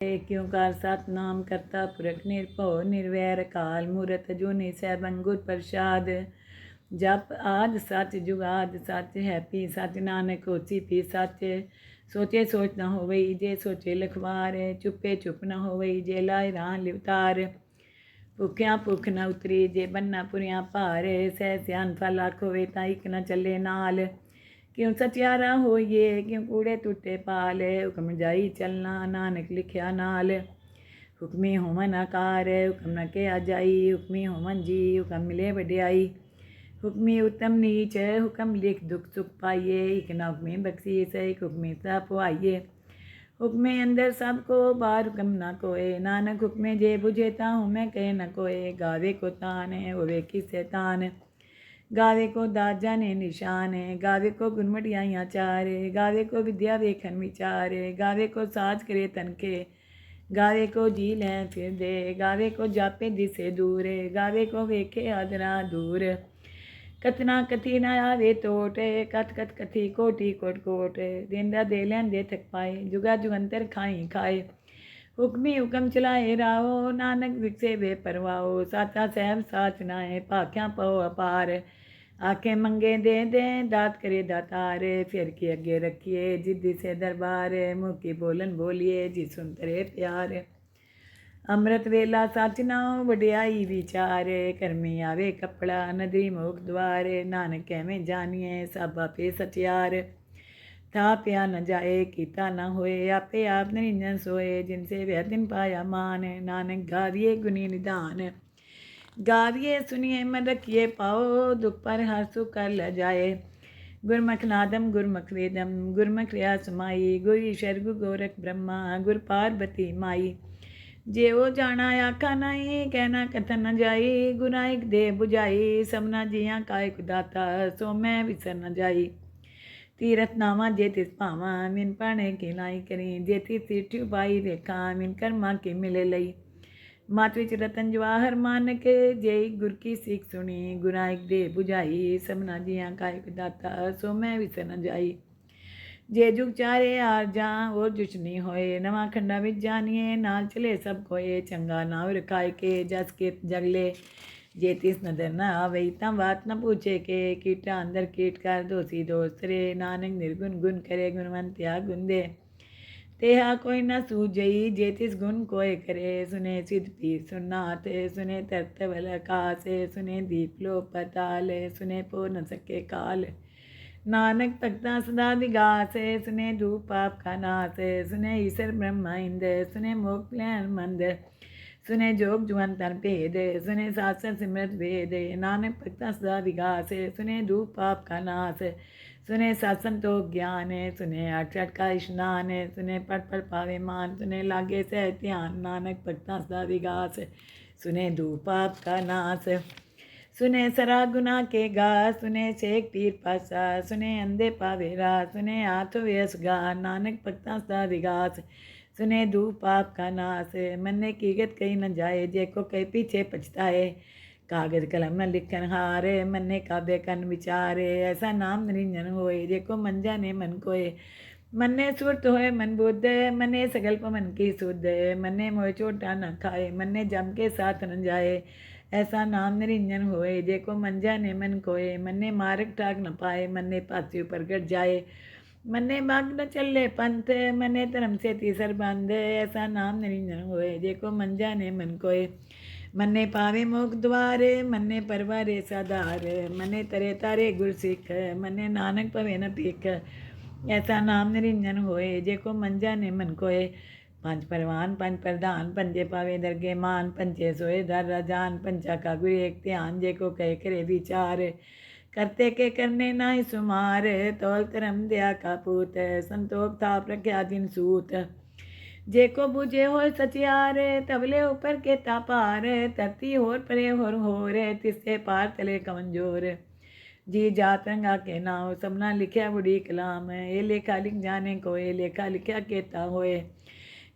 एक ओंकार सतनाम करता पुरख निरभव निर्वैर काल मूरत अजूनी सैभं गुर प्रसाद। जप आद सच जुगाद सच हैपी सच नानक होसी पी सच। सोचे सोच न होवई जे सोचे लिखवार चुपे चुप न होवई जे लाए राह लिवतार। भुखिया भुख न उतरी जे बन्ना पुरिया भार सह सियान फल आख होवे तां इक न चले नाल। क्यों सचियारा होइए क्यों कूड़े टुटे पाल हुक्म जाई चलना नानक लिखिया नाल। हुक्मी होमन आकार हुक्म न किया जाई हुक्मी होमन जी हुक्म मिले वड्याई। हुक्मी उत्तम नीच हुक्म लिख दुख सुख पाइए इक न हुक्मी बख्शीस इक हुक्मी सा पुआइए। हुक्मे अंदर सब को बार हुक्म न कोय नानक हुक्मे जे बुझे ता हुमै कहे न कोय। गावे को तान होवे किसे तान गावे को दात जाने निशान गावे को गुणवटियाइयाँ चार गावे को विद्या वेखन विचार गावे को साज करे तनके गावे को जी लें फिर दे गावे को जापे दिसे दूर गावे को वेखे आदरा दूर। कतना कथी न आवे टोट कथ कथ कथी कोटि कोट कोट देंदा दे लें दे थक पाए जुगा जुगंतर खाई खाए। हुक्मी हुक्म चलाए राहो नानक विकसे वे परवाओ साचा सहब साच नाए भाख्या पहो अपार। आखे मंगे दे दें दात करे दातार फिर के अगे रखिए जिद्दी से दरबार मुखी बोलन बोलिए जी सुन तरे प्यार। अमृत वेला सच नाओ वड्याई विचार करमी आवे कपड़ा नदरी मोख द्वार नानक कहमें जानिए साबा पे सचियार। था प्या न जाए कीता न होए आपे आप निरंजन सोए जिनसे वह दिन पाया मान नानक गाविए गुनी निधान। गाविए सुनिए मन रखिए पाओ दुख पर हर सुख कर ल जाए। गुरमुख नादम गुरमुख वेदम गुरमुख रिया समाई गुर ईश्वर गुरु गोरख ब्रह्मा गुर पार्वती माई। जे ओ जाना आखा नहीं कहना कथन न जाई गुनाइक दे बुझाई सबना जिया कायक दाता सो मैं विसर न जाई। तीरथ नावा जे तिस भावा मिन पाने की लाई करी जे तिस चिट्ठी पाई वेखा मिन कर्मा की मिले लई। मत विच रतन जवाहर मानक जे गुर की सीख सुनी गुनाइक दे बुझाई सबना जिया कायक दाता सो मैं विसर न जाई। जे जुग चारे आर जा और जुच नहीं होए नवा खंडा विच जानिए नाल चले सब कोए चंगा नाव रखाए के जस के जगले। जे तिस नदर न आवई तां बात न पूछे के कीटा अंदर कीट कर दोषी दोस्त रे नानक निर्गुण गुण करे गुणवंत्या गुण दे। तेहा कोई न सूझई जे तिस गुण कोय करे सुने सिद्ध पीर सुनात सुने तरत बल आकाश सुने दीप लो पताल सुने पो न सके काल। नानक भगता सदा विगास सुने धूप पाप का नाश सुने ईश्वर ब्रह्मा इंद सुने मोक्ष लैन मंद। सुने जोग जुवन तन भेद सुने शास्त्र सिमरत वेद नानक भगता सदा विगास सुने धूप पाप का नाश। सुने सत्संग तो ज्ञान सुने अठ अठ का स्नान सुने पट पट पावे मान सुने लागे सह ध्यान नानक भगता सदा विगास सुने धूप पाप का नाश। सुने सरा गुना के गा सुने शेख पीर पासा सुने अंधे पावे राह सुने हाथ व्यस गा नानक भगता सदा विगास सुने धूप पाप का नाश। मन्ने कीगत कही न जाए जे को कहीं पीछे पछताए कागज कलम न लिखन हार मन्ने काव्य कन विचारे ऐसा नाम निरंजन होए जेको मन जाने मन कोय। मन्ने सुरत होए मन बुद्ध मन्ने सगल्प मन की सुध मन्ने मोह चोटा न खाए मन्ने जम के साथ न जाए। ऐसा नाम निरंजन होए जेको मन जाने मन कोय मन्ने मार्ग टाग न पाए मन्ने पासी प्रगट जाए। मन्ने मार्ग न चले पंथ मन्ने धर्म से तीसर बंद ऐसा नाम निरंजन होए जेको मन जाने मन कोय। मन्ने पावे मोख द्वार मन्ने परवारे साधार मन्ने तरे तारे गुर सिख मन्ने नानक पवे न भीख। ऐसा नाम निरंजन होए जेको मन जाने मन कोय। पंच परवान पंच प्रधान पंजे पावे दरगे मान पंचे सोए दर राजान पंचा का गुरु एक ध्यान जेको कहे करे विचार। करते के करने नाहि सुमार तौल धर्म दया का पूत संतोख था प्रख्या दिन सूत। जेको बुझे हो सचियार तबले ऊपर के तापार धरती होर परे होर तिससे पार तले कमंजोर। जी जात रंगा के नाव सबना लिखिया बुढ़ी कलाम ये लेखा लिख जाने को ये लेखा लिखिया केता होए।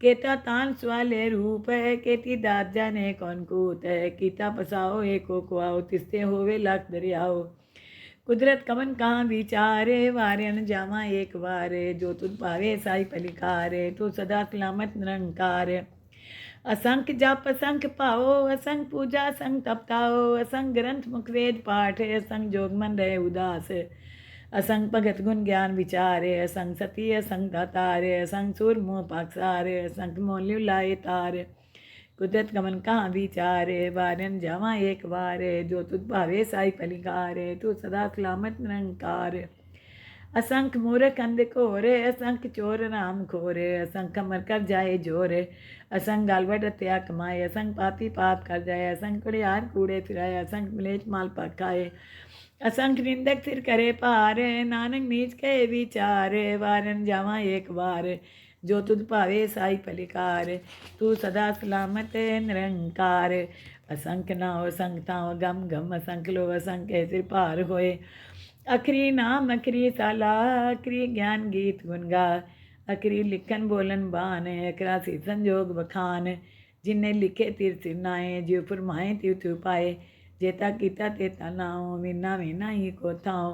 केता तान सवाले रूप केती दात जाने कौन कूत कीता पसाओ एको कुआओ तिससे होवे लाख दरियाओ। कुदरत कवन कहाँ विचारे, वार्यन जावा एक बार, जो तुझ पावे साई पलिकार, तू सदा सलामत निरंकार। असंख्य जप असंख्य पाओ, असंख्य पूजा असंख्य तपताओ, असंख्य ग्रंथ मुख वेद पाठ, असंख्य जोग मन रहे उदास, असंख्य भगत गुण ज्ञान विचारे, असंख्य सती असंख्य दातारे, असंख्य सूर मोह पाकसारे, असंख्य मोह लाए तार। कुदरत कमन कहाँ विचारे, वारन जावा एक बार, जो तुझ भावे साई पलिकारे, तू सदा सलामत निरंकार। असंख्य मूर्ख अंध घोरे, असंख्य चोर राम खोरे, असंख्य मर कर जाए जोरे, असंख्य गालवट हत्या कमाए, असंख्य पापी पाप कर जाए, असंख्य कुड़ियार कूड़े फिराए, असंख्य मलेच माल पकाए, असंख्य निंदक सिर करे पार, नानक नीच के विचार, वारन जावा एक बार, जो तुझ भावे साई पलिकार, तू सदा सलामत निरंकार। असंख्य नाव असंख्य ताव गम गम, असंख्य लो असंख्य सिर पार होए, अखरी नाम अखरी साला, अखरी ज्ञान गीत गुण गा, अखरी लिखन बोलन बान, अखरा सी संजोग बखान, जिन्हें लिखे तिर सिर नाए, जिव फरमाए तिव तिव पाए, जेता कीता तेता नाओ, मीना मीना ही को थाओ।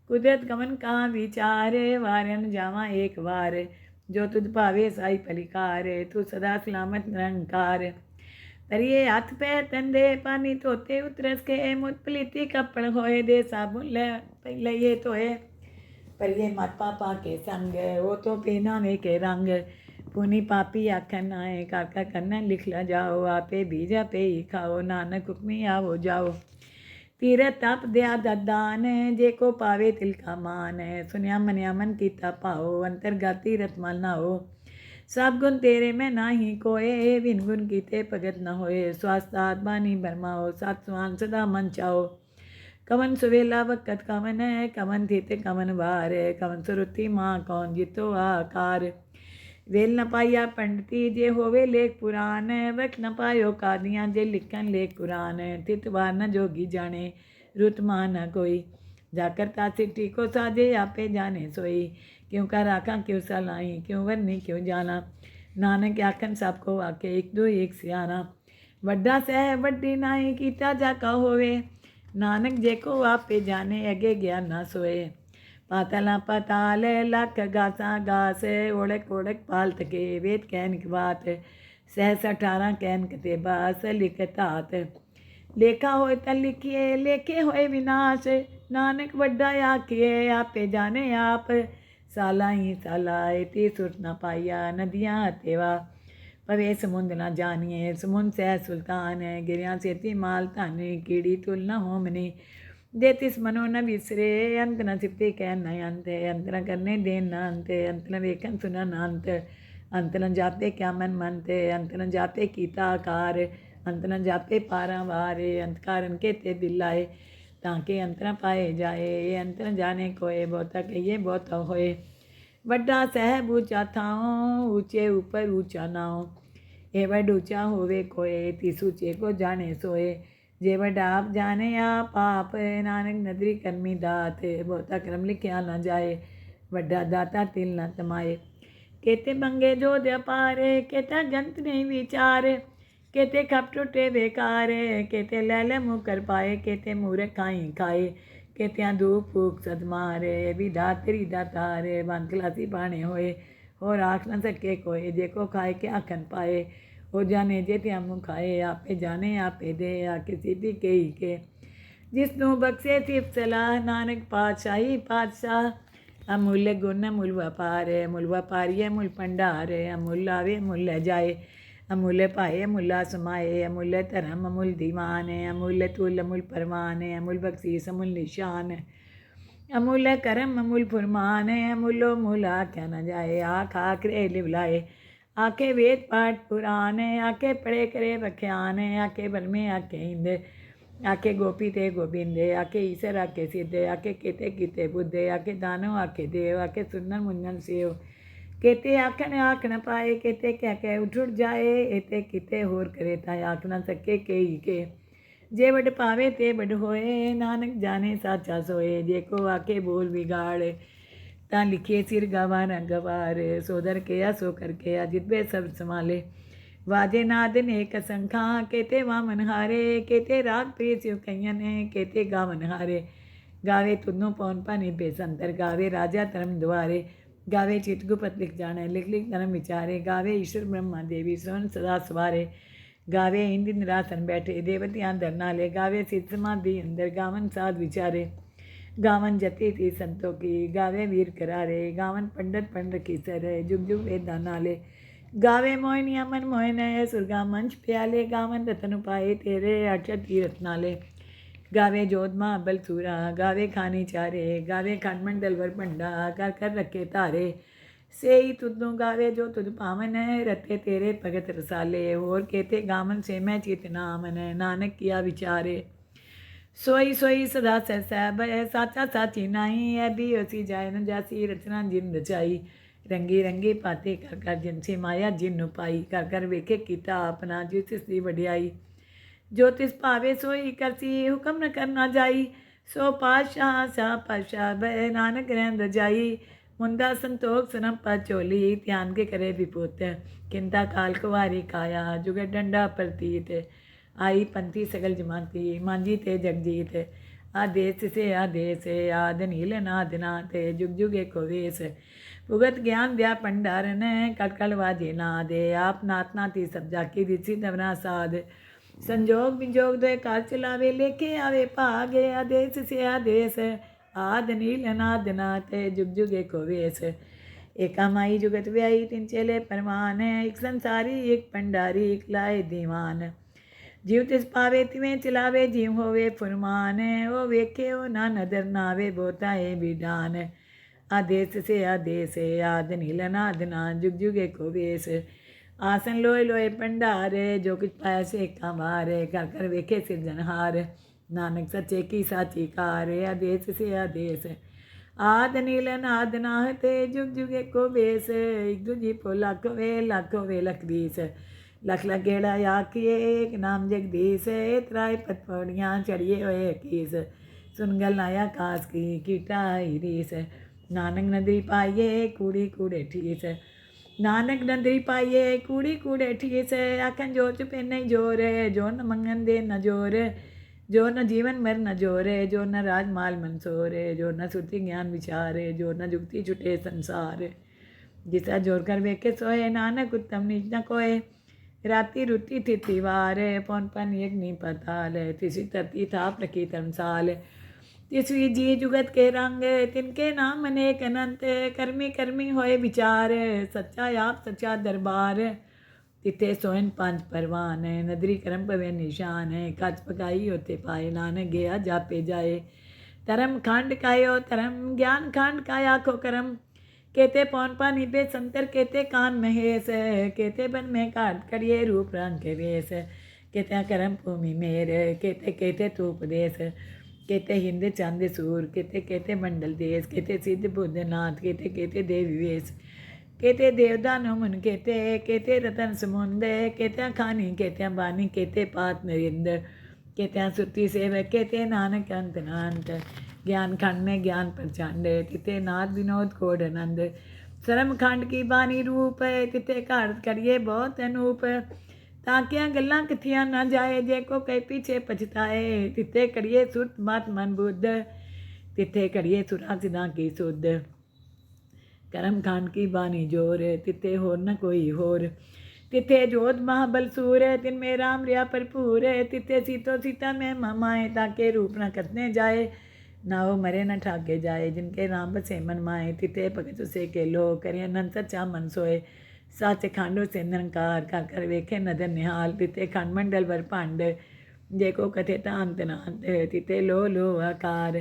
कुदरत गमन कहाँ विचारे, वारन जावा एक बार, जो तुझ भावे साई पलिकार, तू सदा सलामत निरंकार। तरिए हथ पैर तंदे, पानी धोते उतरस के, मुत पलीती कपड़ होए, दे साबुन लइए धोए, परिए मत पापा के संग, वो तो पीना में के रंग, पुनी पापी आखन आए, काका कन्ना लिख ला जाओ, आपे बीजा पे ही खाओ, नानक हुक्मी आवो जाओ। तीरथ तप दया दान, जे को पावे तिल का मान, सुनिया मनिया मन कीता पाओ, अंतरगत तीरथ मल ना हो, सब गुण तेरे में नाही कोए, बिन गुण कीते भगत न होए, स्वास्थ्य आत्मा नी बरमाओ, सत सुहान सदा मन चाओ। कवन सुवेला वक़्त कवन, कवन थित कवन वार, कवन सुरुति माँ कौन जितो आकार। वेल न पाइया पंडिती, जे होवे लेख पुराण, वक्त न पायो कादियाँ, जे लिखन लेख पुराण, थित वार न जोगी जाने, रुत मान न कोई, जाकर तासिक टीको साजे, आपे जाने सोई, क्यों कर आखा क्यों सलाई, क्यों वरनी क्यों जाना, नानक आखन सबको आके, एक दो एक सियाना, वड्डा सह वड्डी नाई, कीता जाका होवे, नानक जेको आपे जाने, अगे ज्ञान ना सोए। पातला पताल लख गासा गास, ओड़क ओड़क पालत के, वेद कहन की बात, सहस 18 कहन कते बास, लिख तात, लेखा होए त लिखिए, लेखे होए विनाश, नानक वड्डा आखिए, आपे जाने आप, साला ही साला इति सुरत न पाइया, नदियाँ तेवा पवे समुंद न जानिए, समुंद सह सुल्तान, गिरिया सेती माल धन, कीड़ी तुल न होमनी, देतिस मनो न विसरे, अंत न सिफते कह न अंत, अंत न करने देन न अंत, अंत न वेखन सुनन अंत, अंत न जाते क्या मन मनते, अंत न जाते कीता आकार, अंत न जाते पारावार, अंत कारण के ते बिलाए, ताके अंत न पाए जाए, ये अंत न जाने कोए, बहुता कहिए बहुता होए, वड्डा सहब ऊँचा थाओ, ऊँचे ऊपर ऊँचा नाओ, ये वड ऊँचा होवे कोए, तिस ऊँचे को जाने सोए, जे वड आप जाने आप, नानक नदरी कर्मी दात, बहुता क्रम लिखिया न जाए, वड्डा दाता तिल न तमाए, केते मंगे जो द्यपारे, केता गंत नहीं विचार, केते खप टूटे बेकार, केते लैले मुँह कर पाए, केते मूर्ख खाई खाए, केतियाँ धूप फूक सदमारे, विधातरी दातारे, बन खलासी पाने होए, हो राख न सके कोए, जेको खाए के आखन पाए, हो जाने जे त्या मुँह खाए, आपे जाने आपे दे, आके सीधी के ही के, जिसनों बख्शे सिफ सलाह, नानक पातशाही पातशाह, अमूल्य गुण अमूल व्यापार, अमूल व्यापारी अमूल भंडार, अमूल आवे अमूल्य जाए, अमूल्य पाए अमूल्य समाए, अमूल्य धर्म अमूल दीवान, अमूल्य तुल अमूल परमान, अमूल बख्शीस अमूल निशान, अमूल्य करम अमूल फुरमान, अमूलो मूल आख्या न जाए, आख आखरे लिवलाए, आखे वेद पाठ पुराण, आखे पढ़े करे बख्यान, आखे बलमे आखे इंद, आखे गोपी ते गोबिंद, आखे ईसर आखे सिद्ध, आखे केते कीते बुद्ध, आखे दानो आखे देव, आखे सुनन मुंजन सेव, केते आखन आख न पाए, केते कह कह उठ जाए, एते किते होर करे ता आख न सके के ही के, जे वड पावे ते वड होए, नानक जाने साचा सोए, जे को आखे बोल बिगाड़, ता लिखे सिर गवा न गवार, सोदर किया सो कर किया, जितबे सब संभाले, वाजे नाद नेक संखा, केते वामन हारे, केते राग प्रिय सिव कैयन, केते गावन हारे, गावे तुदनों पौन पानी बेसंतर, गावे राजा धर्म द्वारे, गावे चित गुपत लिख जाने, लिख लिख धर्म विचारे, गावे ईश्वर ब्रह्मा देवी श्रवण सदा सवारे, गावे इंद्र निरासन बैठे देवतियां धरना ले, गावे सिद्ध समाधि अंदर गावन साध विचारे, गावन जति थी संतों की, गावे वीर करारे, गावन पंडित पंड की सर, जुग जुग वेदा नाले, गावे मोहिनी अमन मोहन है सुरगा मंच प्याले, गावन रतन पाए तेरे अक्षर तीरथ नाले, गावे जोधमा बलसूरा, गावे खानी चारे, गावे खंडमंडल वर पंडा, कर कर रखे तारे, से ही तुदों गावे जो तुझ पावन है, रते तेरे भगत रसाले, होर केते गावन से मैं चित नामन, नानक किया विचारे, सोई सोई सदा सहब है, साचा साची नाही है, भी उसी जाय न जासी रचना जिन रचाई, रंगी रंगी पाते कर कर जिन से माया जिन पाई, कर कर वेखे कीता अपना जिस तिसदी वडियाई, जो तिस भावे सोई करसी हुक्म न करना जाई, सो पातशाह शाह पातशाह बह नानक रहन रजाई, मुंदा संतोख सनम चोली, ध्यान के करे विपुत, किंता काल कुवारी काया, जुगत डंडा प्रतीत, आई पंथी सकल जमाती, मांझी ते जगजीत, आदेश से आदेश, आद नील नाद नाथ, जुग जुग एको वेश, भुगत ज्ञान दिया भंडारन, कट कल वाजे नादे, आप नाथ नाती सब जाकी दिसी नवना साध, संजोग विजोग दे काल चलावे, लेके आवे भागे, आदेश से आदेश, आद नील नाद नाथ, जुग जुग एको वेश, एका माई जुगत व्याई तिन चेले परमान, एक संसारी एक भंडारी एक लाए दीवान, जीव तिस पावे तिवें चलावे, जीव होवे फुरमान, ओ वेखे ओ ना नदर नावे, बोताए विधान, आदेश से आदेश, आद नील नाद ना, जुग जुग एको वेश, आसन लोए लोए भंडार, जो कुछ पाया से कामार, कर कर वेखे सिरजनहार, नानक सच्चे की साची कार, आदेश से आदेश, आद नील नाद नाहते, जुग जुग एको वेश, एक दूजी पो लख वे लख बीस, लख लख गेड़ा या किए एक नाम जगदीश, त्राई पत पौड़ियाँ चढ़िए हुए कीस, सुनगल नाया कास की कीटा रीस, नानक नदरी पाइए कूड़ी कूड़े ठीस, नानक नदरी पाइए कूड़ी कूड़े ठीस, आखन जो चुपे नहीं जोर, जो न मंगन दे न जोर, जो न जीवन मर न जोरे, जो न राजमाल मंसोरे, जो न सुरति ज्ञान विचारे, जो न जुगती छुटे संसार, जिसा जोर कर वेखे सोए, नानक उत्तम नीच न कोय, राति रुति तिथि वार, पौन पन यज्ञ पताल, तिसरी धरती थाप रखी धर्मसाल, तिसरी जी जुगत के रंग, तिनके नाम अनेक अनंत, कर्मी कर्मी होए विचार, सच्चा आप सच्चा दरबार, तिथे सोहन पांच परवान, नदरी करम पवे निशान, कच पकाई होते पाए, नानक गया जापे जाए, धर्म खंड कायो धर्म, ज्ञान खंड काया को करम, केते पौन पानी पे संतर, केते कान महेश, केते बन में काट करिए रूप रंग के वेश, केते करम भूमि मेर, केते केते तू उपदेश, केते हिंद चंद सूर, केते केते मंडल देश, केते सिद्ध बुद्ध नाथ, केते केते देवी वेश, केते देवदानो मुन केते, केते रतन समुंद, केते खानी केते बानी, केते पात नरिंद, केते सुरती सेवक, केते नानक अंत नांत, ज्ञान खंड में ज्ञान प्रचंड, तिथे नाद विनोद कोड आनंद, शर्म खंड की बानी रूप, तिथे घाट करिए बहुत अनूप, ताकिया गल्लां किथियां ना जाए, जे को कई पीछे पछताए, तिथे करिए सुरत मत मन बुद्ध, तिथे करिए सुरा सिदा की सुध, करम खंड की बानी जोर, तिथे होर न कोई होर, तिथे जोध महाबल सूर, तिन में राम रिया भरपूर, तिथे सीतो सीता में ममाए, ताके रूप न कतने जाए, ना वो मरे न ठाके जाए, जिनके नाम बसे मन माए, तिथे भगत उसे के लो, करे अनंत सच्चा मन सोए, सच खांडो से निरंकार, कर कर वेखे नदर निहाल, तिथे खंड मंडल वर भांड, जे को कथे तांत नांत, तिथे लो लो आकार,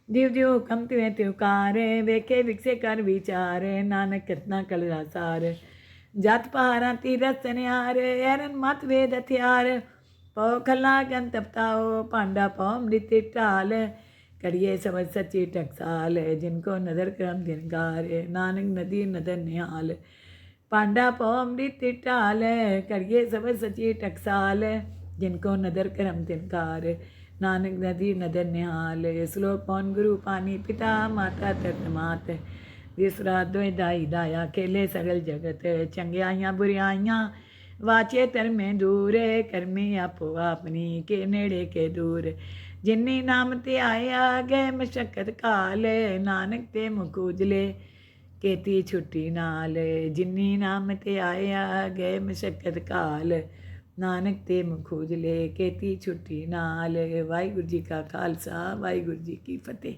जीव जीव हुक्म तिवे त्योकार, वेखे विकसे कर विचार, नानक कितना कल रासार, जत पहारा तीरथ सनिहार, एरन मत वेद हथियार, पौ खला गन तपताओ, पांडा पौ मृत टाल, करिए समझ सच्ची टकसाल, जिनको नदर क्रम जिनकार, नानक नदी नदर निहाल, पांडा पौ मृत टाल, करिए समझ सच्ची टकसाल, जिनको नदर क्रम तिनकार, नानक नदी नदर निहाल, श्लोक पौन गुरु पानी पिता, माता तरत मात, विसरा दो दाई दाया, खेले सगल जगत, चंगियाइयाँ बुरियाइयाँ वाचे धर्में दूर, कर्मी आपो अपनी के नेड़े के दूर, ਜਿਨੀ ਨਾਮ ਤੇ ਆਇਆ ਗਏ ਮਸ਼ੱਕਤ ਕਾਲ, ਨਾਨਕ ਤੇ ਮੁਖ ਉਜਲੇ ਕੀਤੀ ਛੁੱਟੀ ਨਾਲ। ਜਿਨੀ ਨਾਮ ਤੇ ਆਇਆ ਗਏ ਮਸ਼ੱਕਤ ਕਾਲ, ਨਾਨਕ ਤੇ ਮੁਖ ਉਜਲੇ ਕੀਤੀ ਛੁੱਟੀ ਨਾਲ। ਵਾਹਿਗੁਰੂ ਜੀ ਕਾ ਖਾਲਸਾ, ਵਾਹਿਗੁਰੂ ਜੀ ਕੀ ਫਤਿਹ।